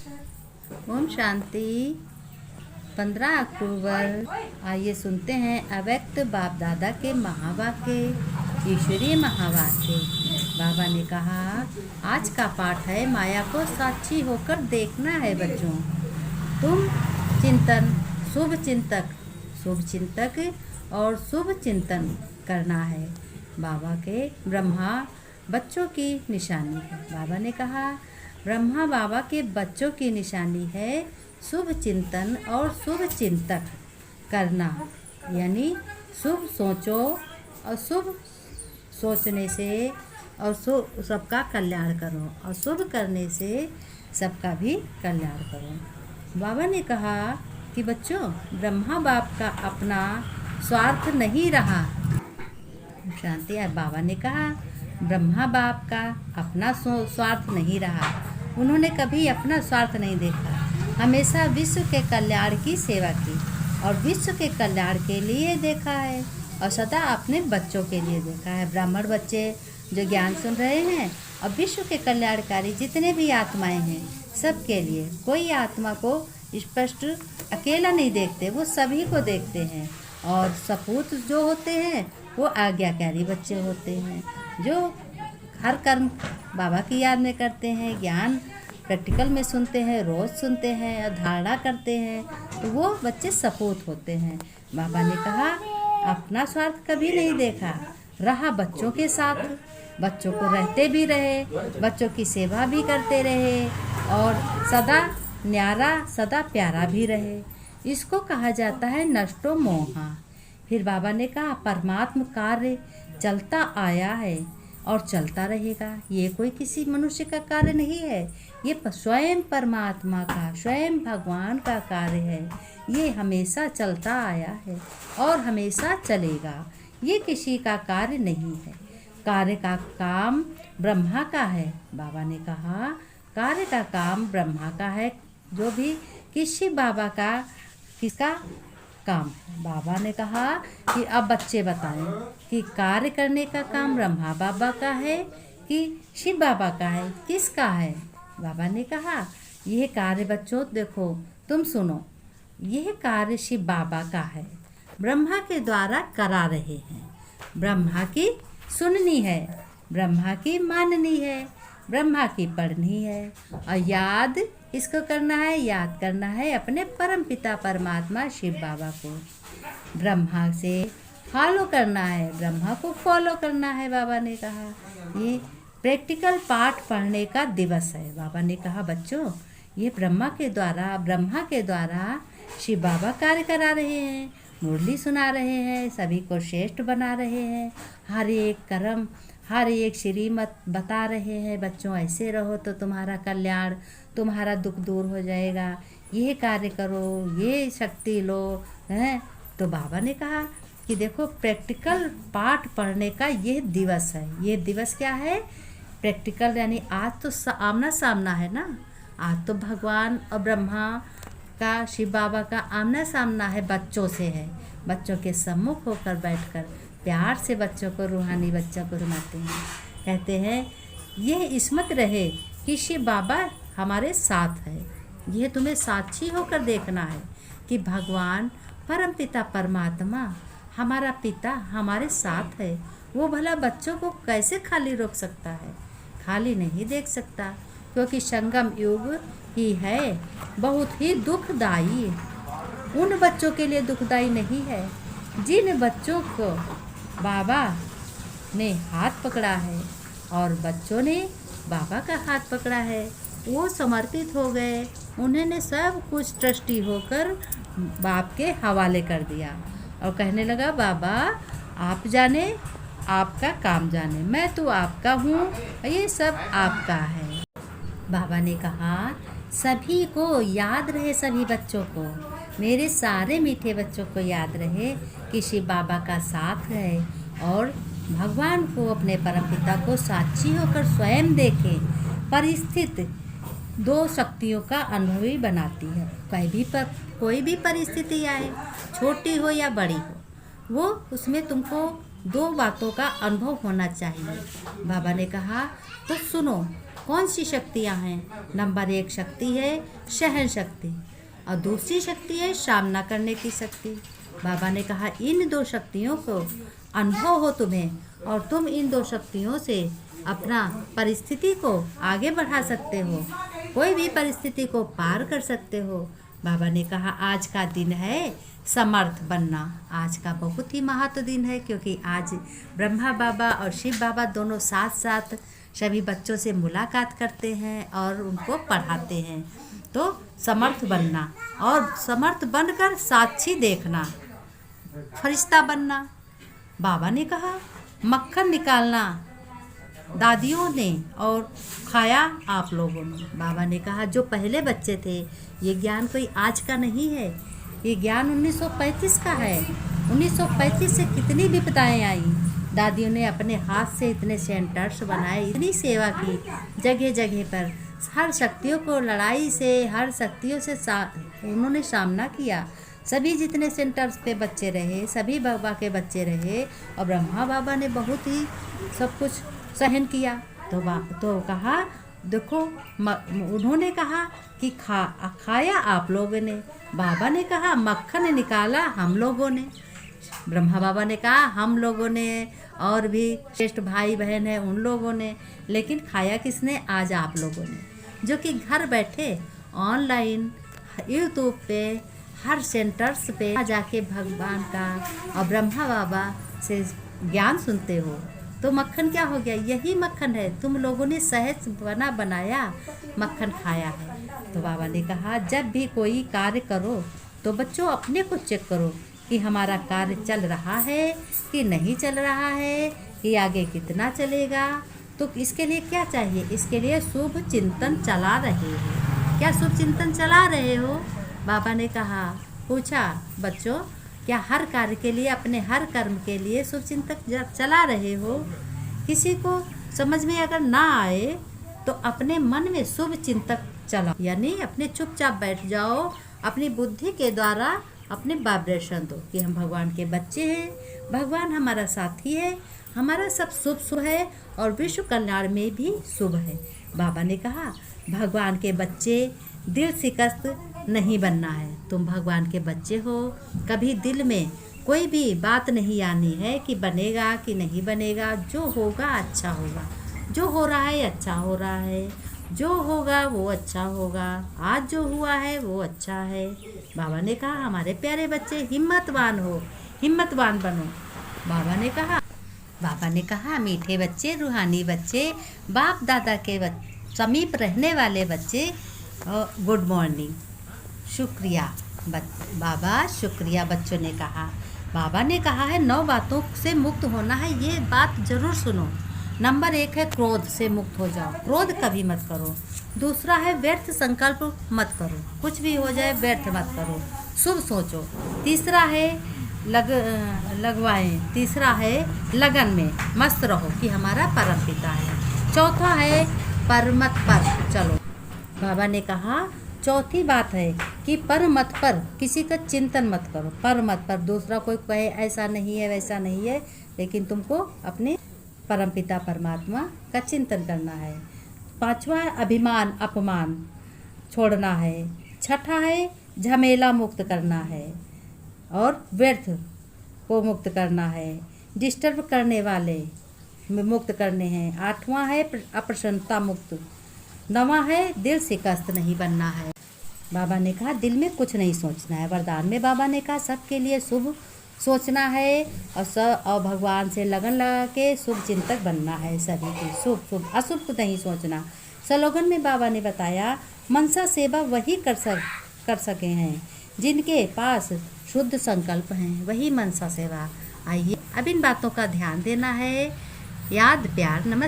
ओम शांति। 15 अक्टूबर। आइए सुनते हैं अव्यक्त बाप दादा के महावाक्य, ईश्वरीय महावाक्य। बाबा ने कहा, आज का पाठ है माया को साक्षी होकर देखना है बच्चों। तुम चिंतन, शुभ चिंतक और शुभ चिंतन करना है। बाबा के ब्रह्मा बच्चों की निशानी है। बाबा ने कहा, ब्रह्मा बाबा के बच्चों की निशानी है शुभ चिंतन और शुभ चिंतक करना, यानी शुभ सोचो और शुभ सोचने से और सबका कल्याण करो और शुभ करने से सबका भी कल्याण करो। बाबा ने कहा कि बच्चों, ब्रह्मा बाप का अपना स्वार्थ नहीं रहा। शांति। बाबा ने कहा, ब्रह्मा बाप का अपना स्वार्थ नहीं रहा। उन्होंने कभी अपना स्वार्थ नहीं देखा, हमेशा विश्व के कल्याण की सेवा की और विश्व के कल्याण के लिए देखा है और सदा अपने बच्चों के लिए देखा है। ब्राह्मण बच्चे जो ज्ञान सुन रहे हैं और विश्व के कल्याणकारी जितने भी आत्माएं हैं, सबके लिए। कोई आत्मा को स्पष्ट अकेला नहीं देखते, वो सभी को देखते हैं। और सपूत जो होते हैं वो आज्ञाकारी बच्चे होते हैं, जो हर कर्म बाबा की याद में करते हैं, ज्ञान प्रैक्टिकल में सुनते हैं, रोज़ सुनते हैं और धारणा करते हैं, तो वो बच्चे सपूत होते हैं। बाबा ने कहा, अपना स्वार्थ कभी नहीं देखा, रहा बच्चों के साथ, बच्चों को रहते भी रहे, बच्चों की सेवा भी करते रहे और सदा न्यारा सदा प्यारा भी रहे। इसको कहा जाता है नष्टो मोहा। फिर बाबा ने कहा, परमात्म कार्य चलता आया है और चलता रहेगा। ये कोई किसी मनुष्य का कार्य नहीं है, ये स्वयं परमात्मा का, स्वयं भगवान का कार्य है। ये हमेशा चलता आया है और हमेशा चलेगा। ये किसी का कार्य नहीं है। कार्य का काम ब्रह्मा का है। बाबा ने कहा, कार्य का काम ब्रह्मा का है, जो भी किसी बाबा का किसका काम है। बाबा ने कहा कि अब बच्चे बताएं कि कार्य करने का काम ब्रह्मा बाबा का है कि शिव बाबा का है, किसका है। बाबा ने कहा, यह कार्य बच्चों देखो, तुम सुनो, यह कार्य शिव बाबा का है, ब्रह्मा के द्वारा करा रहे हैं। ब्रह्मा की सुननी है, ब्रह्मा की माननी है, ब्रह्मा की पढ़नी है और याद इसको करना है, याद करना है अपने परम पिता परमात्मा शिव बाबा को। ब्रह्मा से फॉलो करना है, ब्रह्मा को फॉलो करना है। बाबा ने कहा, ये प्रैक्टिकल पाठ पढ़ने का दिवस है। बाबा ने कहा, बच्चों, ये ब्रह्मा के द्वारा शिव बाबा कार्य करा रहे हैं, मुरली सुना रहे हैं, सभी को श्रेष्ठ बना रहे हैं, हर एक कर्म, हर एक श्रीमत बता रहे हैं। बच्चों, ऐसे रहो तो तुम्हारा कल्याण, तुम्हारा दुख दूर हो जाएगा, ये कार्य करो, ये शक्ति लो, हैं। तो बाबा ने कहा कि देखो, प्रैक्टिकल पाठ पढ़ने का ये दिवस है। ये दिवस क्या है? प्रैक्टिकल, यानी आज तो आमना सामना है ना। आज तो भगवान और ब्रह्मा का, शिव बाबा का आमना सामना है, बच्चों से है। बच्चों के सम्मुख होकर बैठकर प्यार से बच्चों को, रूहानी बच्चों को रुलाते हैं, कहते हैं, यह स्मृत रहे कि शिव बाबा हमारे साथ है। यह तुम्हें साक्षी होकर देखना है कि भगवान परम पिता परमात्मा, हमारा पिता हमारे साथ है। वो भला बच्चों को कैसे खाली रोक सकता है? खाली नहीं देख सकता, क्योंकि संगम युग ही है बहुत ही दुखदाई। उन बच्चों के लिए दुखदाई नहीं है जिन बच्चों को बाबा ने हाथ पकड़ा है और बच्चों ने बाबा का हाथ पकड़ा है। वो समर्पित हो गए, उन्होंने सब कुछ ट्रस्टी होकर बाप के हवाले कर दिया और कहने लगा, बाबा आप जाने, आपका काम जाने, मैं तो आपका हूँ, ये सब आपका है। बाबा ने कहा, सभी को याद रहे, सभी बच्चों को, मेरे सारे मीठे बच्चों को याद रहे कि शिव बाबा का साथ है और भगवान को, अपने परमपिता को साक्षी होकर स्वयं देखें। परिस्थिति दो शक्तियों का अनुभवी बनाती है। कोई भी परिस्थिति आए, छोटी हो या बड़ी हो, वो उसमें तुमको दो बातों का अनुभव होना चाहिए। बाबा ने कहा, तो सुनो, कौन सी शक्तियाँ हैं? नंबर 1 शक्ति है सहन शक्ति और दूसरी शक्ति है सामना करने की शक्ति। बाबा ने कहा इन 2 शक्तियों को अनुभव हो तुम्हें और तुम इन 2 शक्तियों से अपना परिस्थिति को आगे बढ़ा सकते हो, कोई भी परिस्थिति को पार कर सकते हो। बाबा ने कहा आज का दिन है समर्थ बनना। आज का बहुत ही महत्व दिन है क्योंकि आज ब्रह्मा बाबा और शिव बाबा दोनों साथ साथ सभी बच्चों से मुलाकात करते हैं और उनको पढ़ाते हैं। तो समर्थ बनना और समर्थ बनकर साक्षी देखना, फरिश्ता बनना। बाबा ने कहा मक्खन निकालना दादियों ने और खाया आप लोगों ने। बाबा ने कहा जो पहले बच्चे थे ये ज्ञान कोई आज का नहीं है, ये ज्ञान 1935 का है। 1935 से कितनी विपदाएं आई। दादियों ने अपने हाथ से इतने सेंटर्स बनाए, इतनी सेवा की जगह जगह पर, हर शक्तियों को लड़ाई से हर शक्तियों से उन्होंने सामना किया। सभी जितने सेंटर्स पे बच्चे रहे सभी बाबा के बच्चे रहे और ब्रह्मा बाबा ने बहुत ही सब कुछ सहन किया। तो कहा देखो उन्होंने कहा कि खाया आप लोगों ने, बाबा ने कहा मक्खन निकाला हम लोगों ने। ब्रह्मा बाबा ने कहा हम लोगों ने और भी श्रेष्ठ भाई बहन है उन लोगों ने, लेकिन खाया किसने? आज आप लोगों ने, जो कि घर बैठे ऑनलाइन यूट्यूब पे हर सेंटर्स पे जाके भगवान का और ब्रह्मा बाबा से ज्ञान सुनते हो। तो मक्खन क्या हो गया? यही मक्खन है, तुम लोगों ने सहज बनाया मक्खन खाया है। तो बाबा ने कहा जब भी कोई कार्य करो तो बच्चों अपने को चेक करो कि हमारा कार्य चल रहा है कि नहीं चल रहा है, कि आगे कितना चलेगा। तो इसके लिए क्या चाहिए? इसके लिए शुभ चिंतन चला रहे हो। क्या शुभ चिंतन चला रहे हो? बाबा ने कहा, पूछा बच्चों क्या हर कार्य के लिए, अपने हर कर्म के लिए शुभ चिंतन चला रहे हो? किसी को समझ में अगर ना आए तो अपने मन में शुभ चिंतक चलाओ, यानी अपने चुपचाप बैठ जाओ, अपनी बुद्धि के द्वारा अपने वाइब्रेशन दो कि हम भगवान के बच्चे हैं, भगवान हमारा साथी है, हमारा सब शुभ शुभ है और विश्व कल्याण में भी शुभ है। बाबा ने कहा भगवान के बच्चे दिल शिकस्त नहीं बनना है। तुम भगवान के बच्चे हो, कभी दिल में कोई भी बात नहीं आनी है कि बनेगा कि नहीं बनेगा। जो होगा अच्छा होगा, जो हो रहा है अच्छा हो रहा है, जो होगा वो अच्छा होगा, आज जो हुआ है वो अच्छा है। बाबा ने कहा हमारे प्यारे बच्चे हिम्मतवान हो, हिम्मतवान बनो। बाबा ने कहा मीठे बच्चे, रूहानी बच्चे, बाप दादा के समीप रहने वाले बच्चे, गुड मॉर्निंग, शुक्रिया बाबा, शुक्रिया। बच्चों ने कहा बाबा ने कहा है 9 बातों से मुक्त होना है, ये बात जरूर सुनो। नंबर 1 है क्रोध से मुक्त हो जाओ, क्रोध कभी मत करो। दूसरा है व्यर्थ संकल्प मत करो, कुछ भी हो जाए व्यर्थ मत करो, शुभ सोचो। तीसरा है लगवाएं। तीसरा है लगन में मस्त रहो कि हमारा परम पिता है। चौथा है परमत पर चलो। बाबा ने कहा चौथी बात है कि परमत पर किसी का चिंतन मत करो, परमत पर। दूसरा कोई कहे ऐसा नहीं है वैसा नहीं है, लेकिन तुमको अपने परमपिता परमात्मा का चिंतन करना है। 5वां अभिमान अपमान छोड़ना है। 6ठा है झमेला मुक्त करना है और व्यर्थ को मुक्त करना है, डिस्टर्ब करने वाले मुक्त करने हैं। 8वां है अप्रसन्नता मुक्त। 9वां है दिल शिकस्त नहीं बनना है। बाबा ने कहा दिल में कुछ नहीं सोचना है। वरदान में बाबा ने कहा सबके लिए शुभ सोचना है और भगवान से लगन लगा के शुभ चिंतक बनना है। सभी की शुभ अशुभ को नहीं सोचना। स्लोगन में बाबा ने बताया मनसा सेवा वही कर सके हैं जिनके पास शुद्ध संकल्प हैं, वही मनसा सेवा। आइए अब इन बातों का ध्यान देना है। याद प्यार नमस्कार।